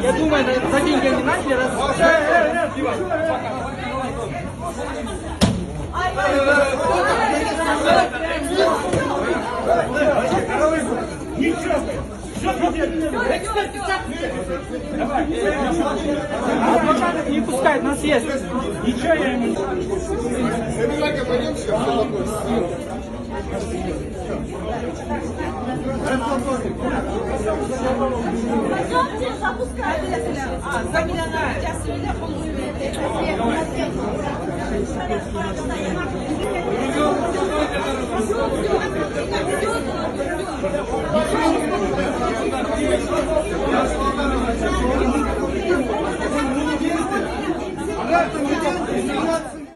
Я думаю, за деньги не начали раз. Адвокат не пускает, нас есть. Ничего я ему не Gracias.